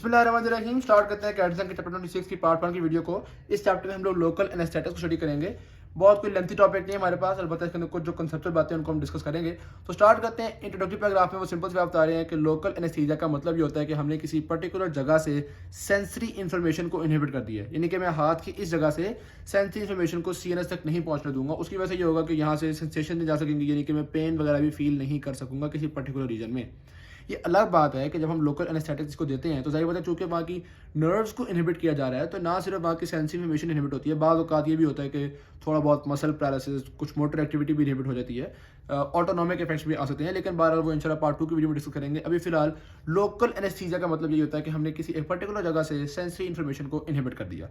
बिस्मिल्लाहिर्रहमानिर्रहीम। स्टार्ट करते हैं कैटसन के चैप्टर 26 की पार्ट 1 की वीडियो को। इस चैप्टर में हम लोग लोकल एनेस्थेटिक्स को स्टडी करेंगे। बहुत कोई लेंथी टॉपिक नहीं है हमारे पास, अलबत्ता इसके अंदर कुछ जो कंसेप्चुअल बातें हैं उनको हम डिस्कस करेंगे। तो स्टार्ट करते हैं। इंट्रोडक्टरी पैराग्राफ में वो सिंपल से बात बता रहे हैं कि लोकल एनेस्थीसिया का मतलब ये होता है कि हमने किसी पर्टिकुलर जगह से सेंसरी इन्फॉर्मेशन को इनहिबिट कर दिया है, यानी कि मैं हाथ की इस जगह से सेंसरी इन्फॉर्मेशन को सीएनएस तक नहीं पहुंचने दूंगा। उसकी वजह से ये होगा कि यहाँ से सेंसेशन नहीं जा सकेंगे, यानी कि मैं पेन वगैरह भी फील नहीं कर सकूंगा किसी पर्टिकुलर रीजन में। ये अलग बात है कि जब हम लोकल एनेस्थेटिक्स को देते हैं तो जाहिर बात है चूंकि वहाँ की नर्व्स को इनहिबिट किया जा रहा है, तो ना सिर्फ वहाँ की सेंसरी इन्फॉर्मेशन इनहिबिट होती है, बाज़ औक़ात ये भी होता है कि थोड़ा बहुत मसल पैरालिसिस, कुछ मोटर एक्टिविटी भी इनहिबिट हो जाती है, ऑटोनॉमिक इफेक्ट्स भी आ सकते हैं, लेकिन बहरहाल वो इंशाल्लाह पार्ट 2 की वीडियो में डिस्कस करेंगे। अभी फिलहाल लोकल एनेस्थीसिया का मतलब ये होता है कि हमने किसी एक पर्टिकुलर जगह से सेंसरी इन्फॉर्मेशन को इनहिबिट कर दिया।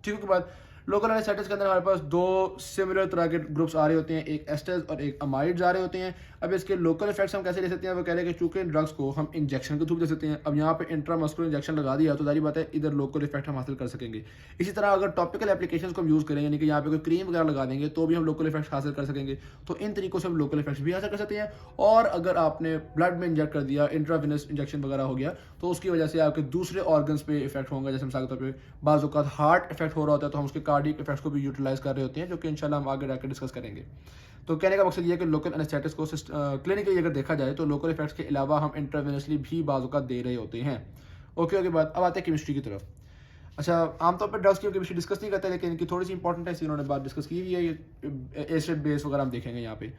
ठीक है, के बाद लोकल एनेस्थेटिक्स के अंदर हमारे पास दो सिमिलर तरह के ग्रुप्स आ रहे होते हैं, एक एस्टर्स और एक अमाइड्स आ रहे होते हैं। अब इसके लोकल इफेक्ट्स हम कैसे ले सकते हैं, वो कह रहे हैं कि चूंकि इन ड्रग्स को हम इंजेक्शन के थ्रू दे सकते हैं। अब यहाँ पे इंट्रामस्कुलर इंजेक्शन लगा दिया तो जारी बात है इधर लोकल इफेक्ट हम हासिल कर सकेंगे। इसी तरह अगर टॉपिकल एप्लीकेशंस को हम यूज़ करें, यानी कि यहाँ पे कोई क्रीम वगैरह लगा देंगे तो भी हम लोकल इफेक्ट हासिल कर सकेंगे। तो इन तरीकों से हम लोकल इफेक्ट्स भी हासिल कर सकते हैं। और अगर आपने ब्लड में इंजेक्ट कर दिया, इंट्रावेनस इंजेक्शन वगैरह हो गया, तो उसकी वजह से आपके दूसरे ऑर्गन्स पे इफेक्ट होंगे। जैसे मिसाल के तौर पर बाज़ औक़ात हार्ट इफेक्ट हो रहा होता है तो हम उसके कार्डियक इफेक्ट्स को भी यूटिलाइज कर रहे होते हैं, जो कि इंशाल्लाह हम आगे जाकर डिस्कस करेंगे। तो कहने का मकसद ये है कि लोकल एनेस्थेटिक्स को क्लिनिकली अगर देखा जाए तो लोकल इफेक्ट्स के अलावा हम इंट्रावेनसली भी बाज़ औक़ात दे रहे होते हैं। ओके बाद अब आते हैं केमिस्ट्री की तरफ। अच्छा, आमतौर पर ड्रग्स की केमिस्ट्री डिस्कस नहीं करते, लेकिन इनकी थोड़ी सी इंपॉर्टेंट है, इन्होंने बात डिस्कस की हुई है। ये एसिड बेस वगैरह हम देखेंगे यहाँ पे।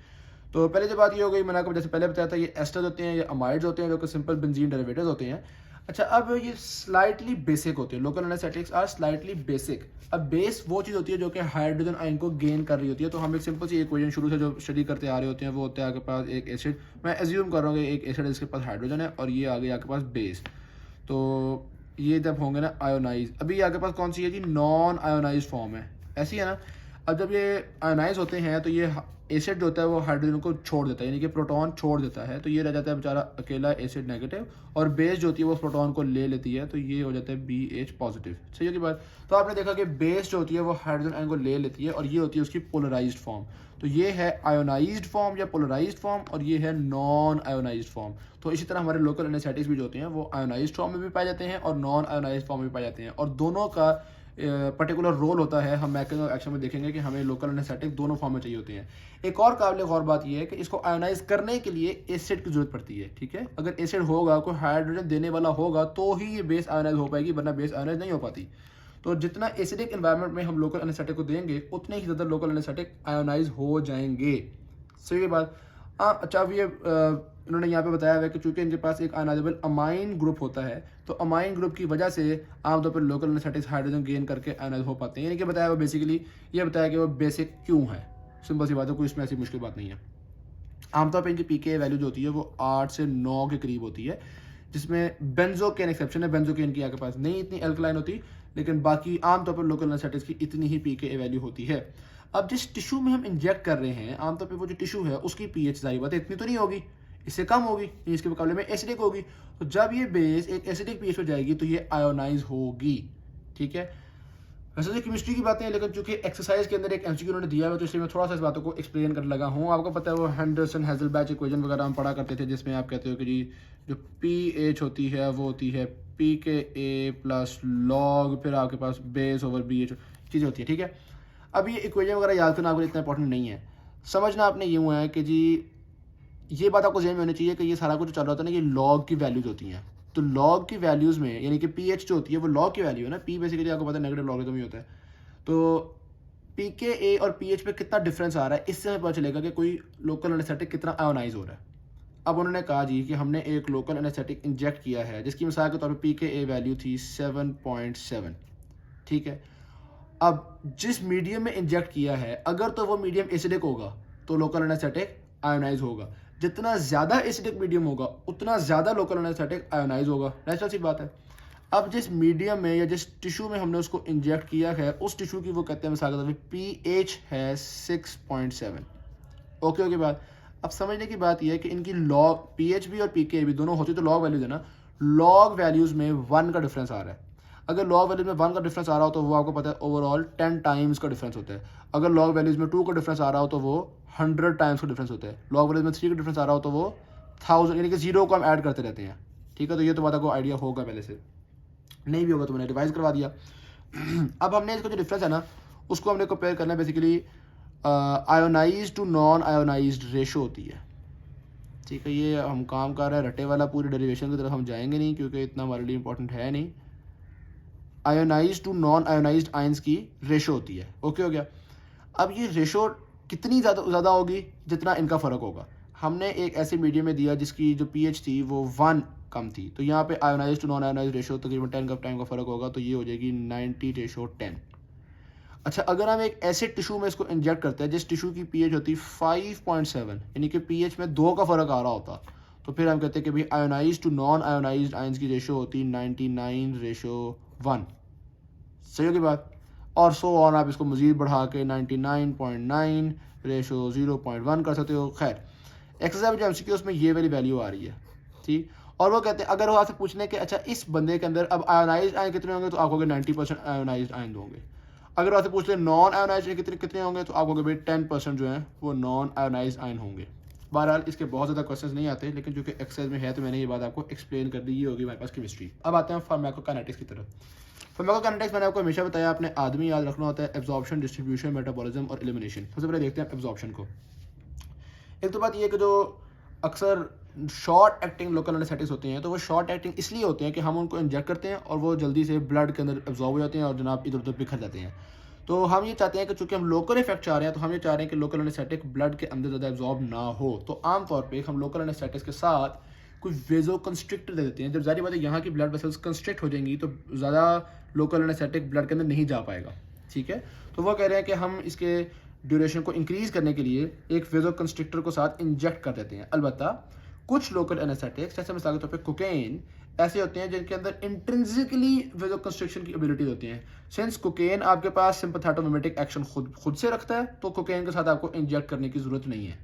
तो पहले जो बात ये हो गई, मैंने आपको जैसे पहले बताया था, ये एस्टर्स होते हैं, ये अमाइड्स होते हैं, जो कि सिंपल बेंजीन डेरिवेटिव्स होते हैं। अच्छा, अब ये स्लाइटली बेसिक होते हैं। Local anaesthetics are slightly basic. अब बेस वो चीज़ होती है जो कि हाइड्रोजन आयन को गेन कर रही होती है। तो हम एक सिंपल सी इक्वेशन शुरू से जो स्टडी करते आ रहे होते हैं, वो होता है आपके पास एक एसिड, मैं एज्यूम कर रहा हूँ कि एक एसिड जिसके पास हाइड्रोजन है, और ये आगे आपके पास बेस। तो ये जब होंगे ना आयोनाइज, अभी आपके पास कौन सी है जी, नॉन आयोनाइज फॉर्म है, ऐसी है ना। अब जब ये आयोनाइज होते हैं तो ये एसिड जो होता है वो हाइड्रोजन को छोड़ देता है, यानी कि प्रोटॉन छोड़ देता है, तो ये रह जाता है बेचारा अकेला एसिड नेगेटिव, और बेस जो होती है वो प्रोटॉन को ले लेती है, तो ये हो जाता है BH पॉजिटिव। सही होगी बात। तो आपने देखा कि बेस जो होती है वो हाइड्रोजन आयन को ले लेती है, और ये होती है उसकी पोलराइज्ड फॉर्म। तो ये है आयोनाइज्ड फॉर्म या पोलराइज्ड फॉर्म, और ये है नॉन आयोनाइज्ड फॉर्म। तो इसी तरह हमारे लोकल एनेस्थेटिक्स भी जो होते हैं वो आयोनाइज्ड फॉर्म में भी पाए जाते हैं और नॉन आयोनाइज्ड फॉर्म में भी पाए जाते हैं, और दोनों का पर्टिकुलर रोल होता है। हम मैकेनिज्म ऑफ एक्शन में देखेंगे कि हमें लोकल एनेस्थेटिक दोनों फॉर्म में चाहिए होते हैं। एक और काबिल गौर बात यह है कि इसको आयोनाइज करने के लिए एसिड की जरूरत पड़ती है। ठीक है, अगर एसिड होगा, कोई हाइड्रोजन देने वाला होगा, तो ही ये बेस आयोनाइज हो पाएगी, वरना बेस आयोनाइज नहीं हो पाती। तो जितना एसिडिक एनवायरनमेंट में हम लोकल एनेस्थेटिक को देंगे, उतने ही ज़्यादा लोकल एनेस्थेटिक आयोनाइज हो जाएंगे। सही बात। अच्छा, अब ये इन्होंने यहाँ पे बताया हुआ है कि चूंकि इनके पास एक आयोनाइजेबल अमाइन ग्रुप होता है, तो अमाइन ग्रुप की वजह से आमतौर पर लोकल एनेस्थेटिक्स हाइड्रोजन गेन करके आयोनाइज हो पाते हैं। यानी कि बताया हुआ बेसिकली ये बताया कि वो बेसिक क्यों है। सिंपल सी बात है, कोई इसमें ऐसी मुश्किल बात नहीं है। आमतौर पर इनकी पीके वैल्यू जो होती है वो 8 से 9 के करीब होती है, जिसमें बेंजोकेन एक्सेप्शन है। बेंजोकेन की आपके पास नहीं इतनी एल्कलाइन होती, लेकिन बाकी आमतौर पर लोकल एनेस्थेटिक्स की इतनी ही पीके वैल्यू होती है। अब जिस टिश्यू में हम इंजेक्ट कर रहे हैं, आमतौर पर वो जो टिश्यू है उसकी पीएच जाहिर बात है इतनी तो नहीं होगी, इससे कम होगी, इसके मुकाबले में एसिडिक होगी। तो जब ये बेस एक एसिडिक पीएच पर जाएगी तो ये आयोनाइज होगी। ठीक है, वैसे तो केमिस्ट्री की बातें हैं, लेकिन चूंकि एक्सरसाइज के अंदर एक एमसीक्यू उन्होंने दिया है, तो इसलिए मैं थोड़ा सा इस बातों को एक्सप्लेन करने लगा हूँ। आपको पता है वो हेंडरसन हेजलबैच इक्वेशन वगैरह हम पढ़ा करते थे, जिसमें आप कहते हो कि जी जो पीएच होती है वो होती है pKa प्लस लॉग, फिर आपके पास बेस ओवर BH चीज़ें होती है। ठीक है, अब ये इक्वेशन वगैरह याद करना आपको इतना इंपॉर्टेंट नहीं है। समझना आपने यूँ है कि जी ये बात आपको ज़हन में होनी चाहिए कि ये सारा कुछ चल रहा होता है ना, ये लॉग की वैल्यूज होती हैं। तो लॉग की वैल्यूज़ में, यानी कि पीएच जो होती है वो लॉग की वैल्यू है ना, पी बेसिकली आपको पता है नेगेटिव लॉगरिथम ही होता है। तो pKa और पीएच पे कितना डिफरेंस आ रहा है, इससे हमें पता चलेगा कि कोई लोकल एनेस्थेटिक कितना आयोनाइज हो रहा है। अब उन्होंने कहा जी कि हमने एक लोकल एनेस्थेटिक इंजेक्ट किया है, जिसकी मिसाल के तौर पर pKa वैल्यू थी 7.7। ठीक है, अब जिस मीडियम में इंजेक्ट किया है, अगर तो वो मीडियम एसिडिक होगा तो लोकल एनेस्थेटिक आयोनाइज होगा। जितना ज़्यादा एसिडिक मीडियम होगा उतना ज़्यादा लोकल एनेस्थेटिक आयोनाइज होगा। नेचुरल सी बात है। अब जिस मीडियम में या जिस टिश्यू में हमने उसको इंजेक्ट किया है, उस टिश्यू की वो कहते हैं मिसाल के तौर पर pH है 6.7। ओके बात। अब समझने की बात यह है कि इनकी लॉग pH भी और pKa भी दोनों होती तो लॉग वैल्यूज है ना, लॉग वैल्यूज़ में 1 का डिफरेंस आ रहा है। अगर लॉग वैल्यूज में 1 का डिफरेंस आ रहा हो तो वो आपको पता है ओवरऑल 10 टाइम्स का डिफरेंस होता है। अगर लॉग वैल्यूज में 2 का डिफरेंस आ रहा हो तो वो 100 टाइम्स का डिफरेंस होता है। लॉग वैल्यूज में 3 का डिफरेंस आ रहा हो तो वो 1000, यानी कि 0 को हम ऐड करते रहते हैं। ठीक है, तो ये तो बात आपको आइडिया होगा पहले से। नहीं भी होगा तो मैंने रिवाइज करवा दिया। अब हमने इसका जो डिफरेंस है ना उसको हमने कंपेयर करना है basically ionise to non ionise ratio होती है, ठीक है। ये हम काम कर रहे हैं रटे वाला, पूरी डेरिवेशन की तरफ हम जाएंगे नहीं क्योंकि इतना हमारे लिए इंपॉर्टेंट है नहीं। Ionise to non ionised ions की रेशो होती है, ओके हो गया। अब ये रेशो कितनी ज़्यादा होगी जितना इनका फ़र्क होगा। हमने एक ऐसे मीडियम में दिया जिसकी जो पीएच थी वो 1 कम थी, तो यहाँ पे ionise to non ionise ratio तकरीबन 10 का टाइम का फ़र्क होगा, तो ये हो जाएगी 90:10। अच्छा, अगर हम एक ऐसे टिशू में इसको इंजेक्ट करते हैं जिस टिशू की पीएच होती 5.7, यानी कि पीएच में 2 का फ़र्क आ रहा होता, तो फिर हम कहते हैं कि भाई ionise to non ionised ions की रेशो होती 99:1। सही होगी बात। और सो ऑन, आप इसको मज़ीद बढ़ा के 99.9:0.1 कर सकते हो। खैर, एक्सरसाइज जो एमसीक्यू उसमें ये वाली वैल्यू आ रही है, ठीक। और वो कहते हैं अगर वो आपसे पूछने कि अच्छा इस बंदे के अंदर अब आयोनाइज्ड आयन कितने होंगे, तो आप कहोगे 90% आयोनाइज्ड आयन होंगे। अगर आपसे पूछते हैं नॉन आयोनाइज्ड कितने कितने होंगे, तो आप कहोगे भाई 10% जो है वो नॉन आयोनाइज्ड आयन होंगे। बहरहाल इसके बहुत ज़्यादा क्वेश्चंस नहीं आते, लेकिन चूंकि एक्सरसाइज में है तो मैंने ये बात आपको एक्सप्लेन कर दी। ये होगी हमारे पास केमिस्ट्री। अब आते हैं फार्माकोकाइनेटिक्स की तरफ। फार्माकोकाइनेटिक्स मैंने आपको हमेशा बताया, आपने आदमी याद रखना होता है, एब्जॉर्प्शन, डिस्ट्रीब्यूशन, मेटाबॉलिज्म और एलिमिनेशन। सबसे पहले देखते हैं एब्जॉर्प्शन को। एक तो बात ये कि जो अक्सर शॉर्ट एक्टिंग लोकल एनेस्थेटिक्स होते हैं, तो वो शॉर्ट एक्टिंग इसलिए होते हैं कि हम उनको इंजेक्ट करते हैं और वो जल्दी से ब्लड के अंदर एब्जॉर्ब हो जाते हैं और जनाब इधर उधर बिखर जाते हैं। तो हम ये चाहते हैं कि चूंकि हम लोकल इफेक्ट चाह रहे हैं, तो हम ये चाह रहे हैं कि लोकल एनेस्थेटिक ब्लड के अंदर ज़्यादा एब्जॉर्ब ना हो। तो आमतौर पर हम लोकल एनेस्थेटिक्स के साथ कोई वेजो कंस्ट्रिक्टर दे देते हैं। जब जारी बात है यहाँ की ब्लड वेसल्स कंस्ट्रिक्ट हो जाएंगी तो ज़्यादा लोकल एनेस्थेटिक ब्लड के अंदर नहीं जा पाएगा, ठीक है। तो वो कह रहे हैं कि हम इसके ड्यूरेशन को इंक्रीज़ करने के लिए एक वेजो कंस्ट्रिक्टर को साथ इंजेक्ट कर देते हैं। अलबत्ता कुछ लोकल एनेस्थेटिक्स जैसे मिसाल के तौर पे कोकेन ऐसे होते हैं जिनके अंदर इंट्रिंसिकली वेजो कंस्ट्रिक्शन की एबिलिटी होती है। सिंस कोकेन आपके पास सिंपैथेटोमिमेटिक एक्शन खुद से रखता है, तो कोकेन के साथ आपको इंजेक्ट करने की ज़रूरत नहीं है।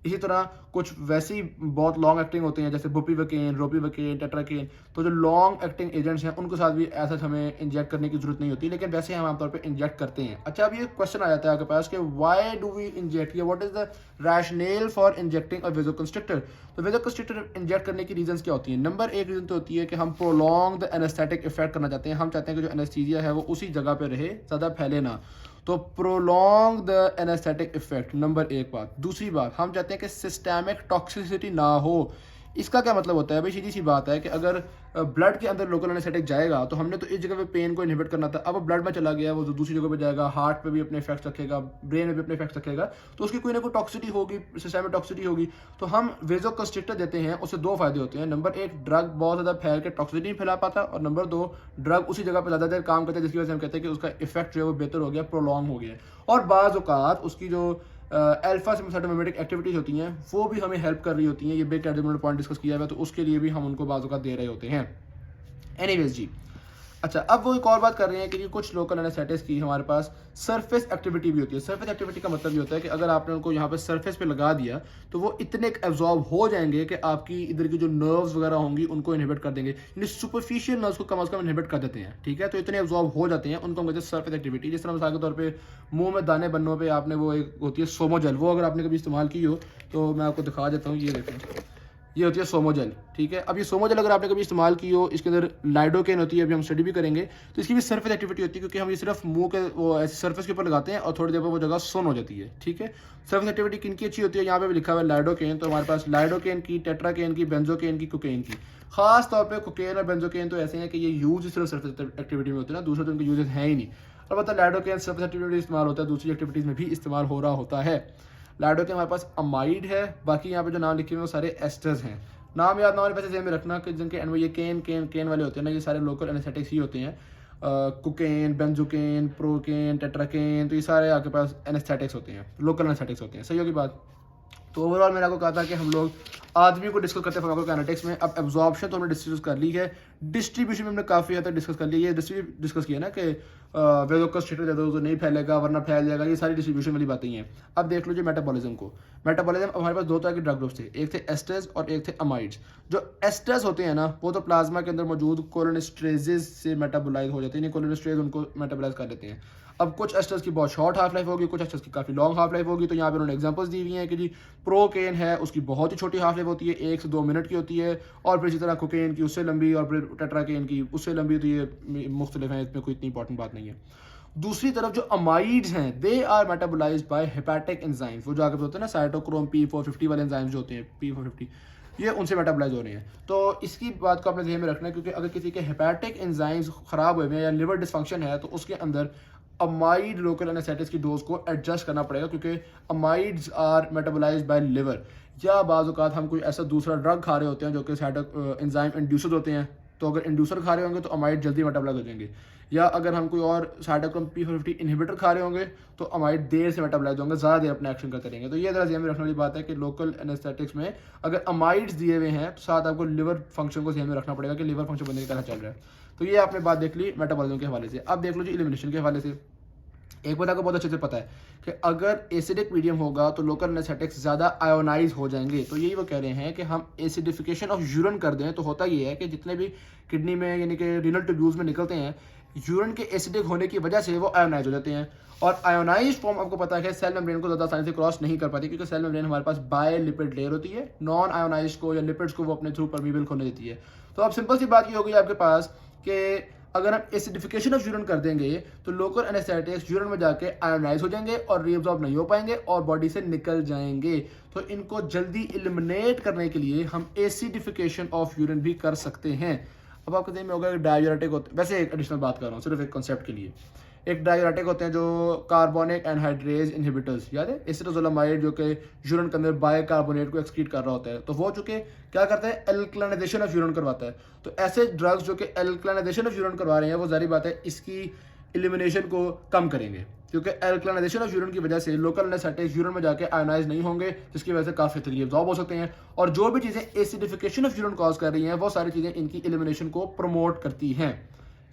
इसी तरह कुछ वैसी बहुत लॉन्ग एक्टिंग होते हैं जैसे बुपिवकेन, रोपिवकेन, टेट्राकेन, तो जो लॉन्ग एक्टिंग एजेंट्स हैं उनके साथ भी ऐसा हमें इंजेक्ट करने की जरूरत नहीं होती, लेकिन वैसे हम आमतौर पे इंजेक्ट करते हैं। अच्छा, अब ये क्वेश्चन आ जाता है आपके पास कि व्हाई डू वी इंजेक्ट, या what is the rationale for injecting a vasoconstrictor. तो वेजोकंस्ट्रिक्टर इंजेक्ट करने की रीजंस क्या होती हैं। नंबर एक रीजन तो होती है कि हम प्रोलॉन्ग द एनेस्थेटिक इफेक्ट करना चाहते हैं। हम चाहते हैं कि जो एनेस्थीसिया है वो उसी जगह पे रहे, ज़्यादा फैले ना, तो prolong the anaesthetic effect, number एक बात। दूसरी बात, हम चाहते हैं कि सिस्टेमिक टॉक्सिसिटी ना हो। इसका क्या मतलब होता है भाई, सीधी सी बात है कि अगर ब्लड के अंदर लोकल एनेस्थेटिक जाएगा तो हमने तो इस जगह पे पेन को इनहिबिट करना था, अब ब्लड में चला गया वो जो दूसरी जगह पे जाएगा, हार्ट पे भी अपने इफेक्ट रखेगा, ब्रेन में भी अपने इफेक्ट रखेगा, तो उसकी कोई ना कोई टॉक्सिटी होगी, सिस्टेमिक टॉक्सिटी होगी। तो हम वेजो कंस्ट्रिक्टर देते हैं, उससे दो फायदे होते हैं। नंबर एक, ड्रग बहुत ज़्यादा फैल के टॉक्सिटी नहीं फैला पाता, और नंबर दो, ड्रग उसी जगह पर ज़्यादा देर काम करता है, जिसकी वजह से हम कहते हैं कि उसका इफेक्ट जो है वो बेहतर हो गया, प्रोलॉन्ग हो गया। और बाज़ औक़ात उसकी जो अल्फा सिम्पैथेटोमिमेटिक एक्टिविटीज़ होती हैं वो भी हमें हेल्प कर रही होती हैं। ये बेक एडिमल पॉइंट डिस्कस किया हुआ है, तो उसके लिए भी हम उनको बाज़ औक़ात दे रहे होते हैं। एनीवेज जी, अच्छा, अब वो एक और बात कर रहे हैं कि कुछ लोकल एनेस्थेटिक्स की हमारे पास सरफेस एक्टिविटी भी होती है। सरफेस एक्टिविटी का मतलब ये होता है कि अगर आपने उनको यहाँ पे सरफेस पे लगा दिया तो वो इतने एब्जॉर्ब हो जाएंगे कि आपकी इधर की जो नर्व्स वगैरह होंगी उनको इनहिबिट कर देंगे, यानी सुपरफिशियल नर्व्स को कम अज़ कम इनहिबिट कर देते हैं, ठीक है। तो इतने एब्जॉर्ब हो जाते हैं, उनको हम कहते हैं सरफेस एक्टिविटी। जिस तरह मिसाल के तौर पर मुँह में दाने बनने पर आपने वो एक होती है सोमोजेल, वो अगर आपने कभी इस्तेमाल की हो तो मैं आपको दिखा देता हूँ। ये देखें, ये होती है सोमोजेल, ठीक है। अब ये सोमोजेल अगर आपने कभी इस्तेमाल की हो, इसके अंदर लाइडोकेन होती है, अभी हम स्टडी भी करेंगे, तो इसकी भी सरफेस एक्टिविटी होती है, क्योंकि हम ये सिर्फ मुंह के वो ऐसे सरफेस के ऊपर लगाते हैं और थोड़ी देर पर वो जगह सोन हो जाती है, ठीक है। सरफेस एक्टिविटी किन की अच्छी होती है, यहाँ पे भी लिखा हुआ है लाइडोकेन, तो हमारे पास लाइडोकेन की, टेट्राकेन की, बेंजोकेन की, कोकेन की। खास तौर पर कोकेन और बेंजोकेन तो ऐसे हैं कि ये यूज सिर्फ सरफेस एक्टिविटी में होते हैं ना, दूसरे तो उनके यूजेस हैं ही नहीं। अलबत्ता लाइडोकेन सरफेस एक्टिविटी इस्तेमाल होता है, दूसरी एक्टिविटीज़ में भी इस्तेमाल हो रहा होता है। लाइडोकेन हमारे पास अमाइड है, बाकी यहाँ पे जो नाम लिखे हुए वो सारे एस्टर्स हैं। नाम याद ना होने पैसे में रखना कि जिनके एंड में ये केन वाले होते हैं ना, ये सारे लोकल एनेस्थेटिक्स ही होते हैं। कोकेन, बेंजोकेन, प्रोकेन, टेट्राकेन, तो ये सारे आपके पास एनेस्थेटिक्स होते हैं, लोकल एनेस्थेटिक्स होते हैं। सही होगी बात। तो ओवरऑल मैंने आपको कहा था कि हम लोग आदमी को डिस्कस करते हैं फार्माकोकाइनेटिक्स में। अब एब्जॉर्प्शन तो हमने डिस्कस कर ली है, डिस्ट्रीब्यूशन में हमने काफ़ी हद तक डिस्कस कर ली है। डिस्कस किया ना कि वेजोकंस्ट्रिक्टर दे दो तो नहीं फैलेगा वरना फैल जाएगा, ये सारी डिस्ट्रीब्यूशन वाली बातें हैं। अब देख लो जी मेटाबॉलिज्म को। मेटाबॉलिज्म, अब हमारे पास दो तरह के ड्रग ग्रुप्स थे, एक थे एस्टर्स और एक थे अमाइड्स। जो एस्टर्स होते हैं ना वो तो प्लाज्मा के अंदर मौजूद कोलिनेस्ट्रेजेस से मेटाबोलाइज हो जाते हैं, कोलिनेस्ट्रेज उनको मेटाबोलाइज कर देते हैं। अब कुछ एस्टर्स की बहुत शॉर्ट हाफ लाइफ होगी, कुछ एस्टर्स की काफ़ी लॉन्ग हाफ लाइफ होगी। तो यहाँ पे उन्होंने एग्जांपल्स दी हुई हैं कि जी प्रोकेन है, उसकी बहुत ही छोटी हाफ लाइफ होती है, 1 से 2 मिनट की होती है, और फिर इसी तरह कोकेन की उससे लंबी, और फिर टेट्राकेन की उससे लंबी। तो ये मुख्तलिफ हैं, इसमें कोई इतनी इंपॉर्टेंट बात नहीं है। दूसरी तरफ जो अमाइड्स हैं, they are metabolised by hepatic enzymes, वो जो आगे होते हैं ना साइटोक्रोम P450 वाले एंजाइम्स जो होते हैं P450, ये उनसे मेटाबोलाइज हो रहे हैं। तो इसकी बात को अपने ध्यान में रखना है, क्योंकि अगर किसी के हेपेटिक एंजाइम्स खराब हुए हैं या लिवर डिसफंक्शन है तो उसके अंदर अमाइड लोकल एनेस्थेटिक्स की डोज को एडजस्ट करना पड़ेगा, क्योंकि amides are metabolised by liver. या बाज़ औक़ात हम कोई ऐसा दूसरा ड्रग खा रहे होते हैं जो कि एंजाइम इंड्यूसर होते हैं, तो अगर इंड्यूसर खा रहे होंगे तो अमाइड जल्दी मेटाबोलाइज हो जाएंगे। या अगर हम कोई और साइटोक्रोम P450 इनहिबिटर खा रहे होंगे तो अमाइड देर से मेटाबोलाइज होंगे, ज़्यादा देर अपने एक्शन करते रहेंगे। तो ये ज़रा ध्यान में रखने वाली बात है कि लोकल एनेस्थेटिक्स में अगर अमाइड्स दिए हुए हैं तो साथ आपको लिवर फंक्शन को ध्यान में रखना पड़ेगा कि लिवर फंक्शन बनने का कैसा चल रहा है। तो ये आपने बात देख ली मेटाबॉलिज्म के हवाले से। अब देख लो जी एलिमिनेशन के हवाले से। एक बात आपको बहुत अच्छे से पता है कि अगर एसिडिक मीडियम होगा तो लोकल एनेस्थेटिक्स ज़्यादा आयोनाइज हो जाएंगे। तो यही वो कह रहे हैं कि हम एसिडिफिकेशन ऑफ यूरिन कर दें तो होता ये है कि जितने भी किडनी में यानी कि रीनल ट्यूब्यूल्स में निकलते हैं, यूरिन के एसिडिक होने की वजह से वो आयोनाइज हो जाते हैं। और आयोनाइज फॉर्म आपको पता है कि सेल मेम्ब्रेन को ज़्यादा आसानी से क्रॉस नहीं कर पाती, क्योंकि सेल मेम्ब्रेन हमारे पास बाय लिपिड लेयर होती है, नॉन आयोनाइज को या लिपिड्स को वो अपने थ्रू परमीबल होने देती है। तो अब सिंपल सी बात ये होगी आपके पास कि अगर हम एसिडिफिकेशन ऑफ यूरिन कर देंगे तो लोकल एनेस्थेटिक्स यूरिन में जाके आयोनाइज हो जाएंगे और रीअब्सॉर्ब नहीं हो पाएंगे और बॉडी से निकल जाएंगे। तो इनको जल्दी एलिमिनेट करने के लिए हम एसिडिफिकेशन ऑफ यूरिन भी कर सकते हैं। अब आपको ध्यान में होगा कि डाययूरेटिक होते हैं, वैसे एक एडिशनल बात कर रहा हूँ सिर्फ एक कॉन्सेप्ट के लिए। एक डाययूरेटिक होते हैं जो कार्बोनिक एनहाइड्रेज इनहिबिटर्स, याद है एसिटोजोलामाइड, जो कि यूरिन के अंदर बाइकार्बोनेट को एक्सक्रीट कर रहा होता है। तो वो चूंकि क्या करता है, एल्कलाइनेशन ऑफ यूरिन करवाता है। तो ऐसे ड्रग्स जो कि एल्कलाइनेशन ऑफ यूरिन करवा रहे हैं वो जारी बात है इसकी एलिमिनेशन को कम करेंगे, क्योंकि एल्कलाइनेशन ऑफ यूरिन की वजह से लोकल एनेस्थेटिक्स यूरिन में जाके आयोनाइज नहीं होंगे, जिसकी वजह से काफ़ी तरीके एब्जॉर्ब हो सकते हैं। और जो भी चीज़ें एसिडिफिकेशन ऑफ यूरिन कॉज कर रही हैं वो सारी चीज़ें इनकी एलिमिनेशन को प्रमोट करती हैं।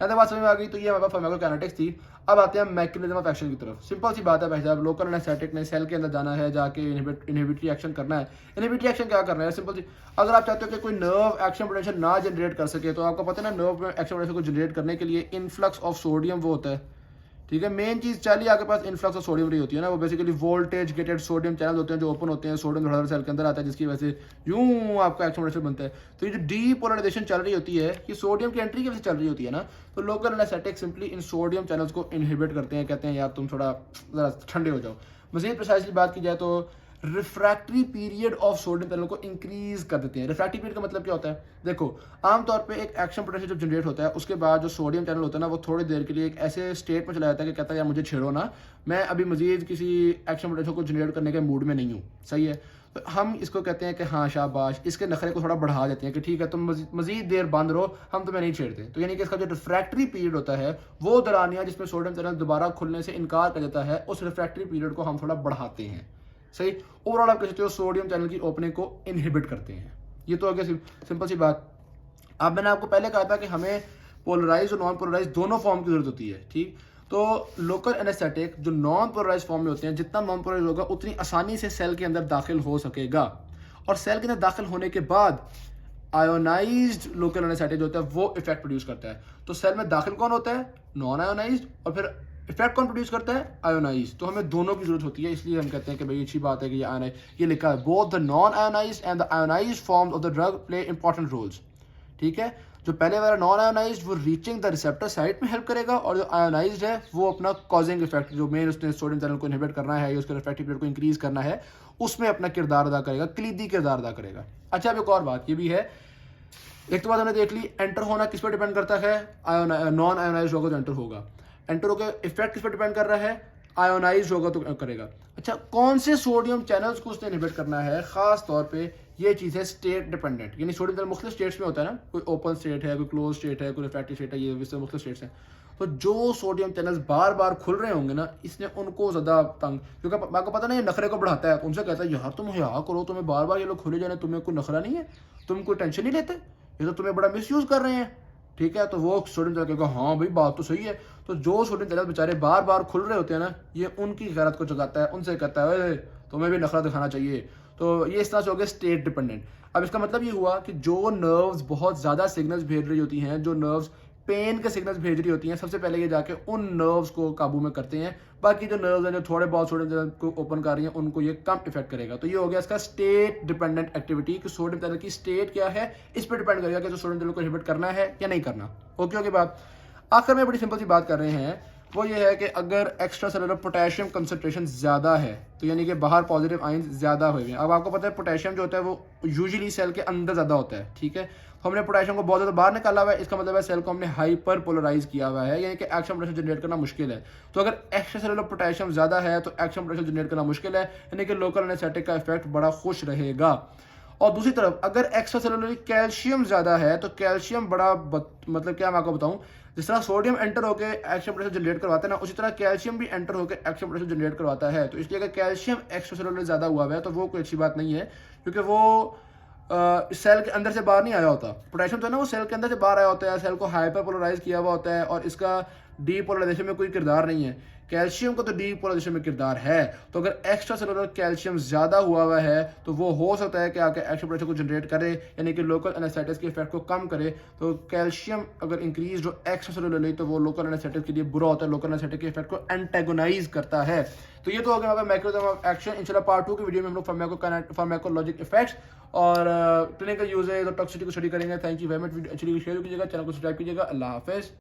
यहाँ बात समझ में आ गई। तो ये हमारे पास फार्माकोकाइनेटिक्स थी। अब आते हैं मैकेनिज्म ऑफ एक्शन की तरफ। सिंपल सी बात है भाई साहब, लोकल एनेस्थेटिक ने सेल के अंदर जाना है, जाके इनहिबिटरी एक्शन करना है। इनहिबिटरी एक्शन क्या करना है, सिंपल सी, अगर आप चाहते हो कि कोई नर्व एक्शन पोटेंशियल ना जनरेट कर सके, तो आपको पता है ना नर्व एक्शन पोटेंशियल को जनरेट करने के लिए इनफ्लक्स ऑफ सोडियम वो होता है, ठीक है। मेन चीज़ चाहिए आपके पास इनफ्लक्स ऑफ सोडियम रही होती है ना, वो basically voltage gated sodium channel होते हैं जो ओपन होते हैं, सोडियम धड़ाधड़ सेल के अंदर आता है, जिसकी वजह से यूं आपका एक्शन पोटेंशियल बनता है। तो ये जो डीपोलराइजेशन चल रही होती है ये सोडियम की एंट्री की वजह से चल रही होती है ना। तो local anaesthetic simply in sodium channels को इनहिबिट करते हैं, कहते हैं यार तुम थोड़ा ज़रा ठंडे हो जाओ। मज़ीद प्रिसाइजली बात की जाए तो refractory period of sodium channel को इंक्रीज कर देते हैं। रिफ्रैक्टरी पीरियड का मतलब क्या होता है, देखो आमतौर पे एक एक्शन पोटेंशियल जब जनरेट होता है उसके बाद जो सोडियम चैनल होता है ना वो थोड़ी देर के लिए एक ऐसे स्टेट में चला जाता है कि कहता है यार मुझे छेड़ो ना, मैं अभी मजीद किसी एक्शन पोटेंशियल को जनरेट करने के मूड में नहीं हूँ, सही है। तो हम इसको कहते हैं कि हाँ शाबाश, इसके नखरे को थोड़ा बढ़ा देते हैं कि ठीक है तुम मजीद देर बंद रहो, हम तुम्हें नहीं छेड़ते। तो यानी कि इसका जो रिफ्रैक्टरी पीरियड होता है वो दौरानिया जिसमें सोडियम चैनल दोबारा खुलने से इनकार कर देता है, उस रिफ्रैक्टरी पीरियड को हम थोड़ा बढ़ाते हैं, सही। ओवरऑल आप कह सकते हो सोडियम चैनल की ओपनिंग को इनहिबिट करते हैं। ये तो अगर सिंपल सी बात। अब मैंने आपको पहले कहा था कि हमें पोलराइज और नॉन पोलराइज दोनों फॉर्म की जरूरत होती है, ठीक। तो लोकल एनेस्थेटिक जो नॉन पोलराइज फॉर्म में होते हैं, जितना नॉन पोलराइज होगा उतनी आसानी से सेल के अंदर दाखिल हो सकेगा, और सेल के अंदर दाखिल होने के बाद आयोनाइज्ड लोकल एनेस्थेटिक जो होता है वो इफेक्ट प्रोड्यूस करता है। तो सेल में दाखिल कौन होता है, नॉन आयोनाइज्ड, और फिर इफेक्ट कौन प्रोड्यूस करता है, आयोनाइज। तो हमें दोनों की जरूरत होती है, इसलिए हम कहते हैं कि भाई अच्छी बात है कि ये आयोनाइज, ये लिखा है both the non ionise and the ionise forms of the drug play important roles, ठीक है। जो पहले वाला नॉन आयोनाइज वो रीचिंग द रिसेप्टर साइट में हेल्प करेगा, और जो आयोनाइज है वो अपना कॉजिंग इफेक्ट, जो मेन उसने सोडियम चैनल को इनहिबिट करना है या उसके रिफ्रैक्टिव पीरियड को इंक्रीज करना है, उसमें अपना किरदार अदा करेगा, कलीदी किरदार अदा करेगा। अच्छा अब एक और बात ये भी है, एक तो बात हमने देख ली, एंटर होना किस पर डिपेंड करता है, नॉन आयोनाइज होगा तो एंटर होगा, एंटर होकर इफेक्ट किस पर डिपेंड कर रहा है, आयोनाइज होगा तो करेगा। अच्छा कौन से सोडियम चैनल्स को उसने इनहिबिट करना है, खास तौर पे ये चीज़ है स्टेट डिपेंडेंट, यानी सोडियम चैनल मुख्तलिफ स्टेट्स में होता है ना, कोई ओपन स्टेट है, कोई क्लोज स्टेट है, कोई रिफ्रैक्टिव स्टेट है, ये मुख्तलिफ स्टेट्स हैं। तो जो सोडियम चैनल्स बार बार खुल रहे होंगे ना, इसने उनको ज़्यादा तंग, क्योंकि आपको पता नहीं ये नखरे को बढ़ाता है, तो उनसे कहता है यार तुम हया करो, तुम्हें बार बार ये लोग खुले जाने, तुम्हें कोई नखरा नहीं है, तुम कोई टेंशन नहीं लेते, ये तो तुम्हें बड़ा मिसयूज़ कर रहे हैं, ठीक है। तो वो सोडियम चैनल कहेगा हाँ भाई बात तो सही है। तो जो सोडियम चैनल बेचारे बार बार खुल रहे होते हैं ना, ये उनकी गैरत को जगाता है, उनसे कहता है तुम्हें भी नखरा दिखाना चाहिए। तो ये इस तरह से हो गया स्टेट डिपेंडेंट। अब इसका मतलब ये हुआ कि जो नर्व्स बहुत ज़्यादा सिग्नल्स भेज रही होती हैं, जो नर्व्स पेन के सिग्नल्स भेज रही होती हैं, सबसे पहले ये जाके उन नर्व्स को काबू में करते हैं। बाकी जो नर्व्स हैं जो थोड़े बहुत सोडियम चैनल को ओपन कर रही हैं उनको ये कम इफेक्ट करेगा। तो ये हो गया इसका स्टेट डिपेंडेंट एक्टिविटी कि सोडियम चैनल की स्टेट क्या है, इस पर डिपेंड करेगा कि जो सोडियम चैनल को इनहिबिट करना है या नहीं करना। ओके बात। आखिर में बड़ी सिंपल सी बात कर रहे हैं, वो ये है कि अगर एक्स्ट्रा सेलुलर पोटेशियम कंसंट्रेशन ज़्यादा है तो यानी कि बाहर पॉजिटिव आयंस ज़्यादा हुए हैं। अब आपको पता है पोटेशियम जो होता है वो यूजुअली सेल के अंदर ज़्यादा होता है, ठीक है। तो हमने पोटेशियम को बहुत ज़्यादा बाहर निकाला हुआ है, इसका मतलब है सेल को हमने हाइपर पोलराइज किया हुआ है, यानी कि एक्शन पोटेंशियल जनरेट करना मुश्किल है। तो अगर एक्स्ट्रा सेलुलर पोटेशियम ज़्यादा है तो एक्शन पोटेंशियल जनरेट करना मुश्किल है, यानी कि लोकल एनेस्थेटिक का इफेक्ट बड़ा खुश रहेगा। और दूसरी तरफ अगर एक्स्ट्रा सेलुलर कैल्शियम ज़्यादा है तो कैल्शियम बड़ा मतलब क्या मैं आपको बताऊँ, जिस तरह सोडियम एंटर होकर एक्शन पोटेंशियल जनरेट करवाता है ना, उसी तरह कैल्शियम भी एंटर होकर एक्शन पोटेंशियल जनरेट करवाता है। तो इसलिए अगर कैल्शियम एक्स्ट्रा सेलुलर ज़्यादा हुआ है तो वो कोई अच्छी बात नहीं है, क्योंकि वो सेल के अंदर से बाहर नहीं आया होता। पोटेशियम तो है ना वो सेल के अंदर से बाहर आया होता है, सेल को हाइपर पोलराइज किया हुआ होता है और इसका डीपोलराइजेशन में कोई किरदार नहीं है। कैल्शियम का तो डीपोलराइजेशन में किरदार है। तो अगर एक्स्ट्रा सेलुलर कैल्शियम ज़्यादा हुआ है तो वो हो सकता है कि आके एक्शन पोटेंशियल को जनरेट करे, यानी कि लोकल एनेस्थेटिक्स के इफेक्ट को कम करे। तो कैल्शियम अगर इंक्रीज जो एक्स्ट्रा सेलुलर तो वो लोकल एनेस्थेटिक्स के लिए बुरा होता है, लोकल एनेस्थेटिक के इफेक्ट को एंटेगोनाइज करता है। तो ये तो हो गया मैकेनिज्म ऑफ एक्शन। इंशाल्लाह पार्ट 2 की वीडियो में हम लोग फार्माकोलॉजिक इफेक्ट्स और क्लिनिकल यूजेज और टॉक्सिसिटी को स्टडी करेंगे। Thank you very much. Video अच्छी शेयर कीजिएगा, चैनल को सब्सक्राइब कीजिएगा। अल्लाह हाफिज़।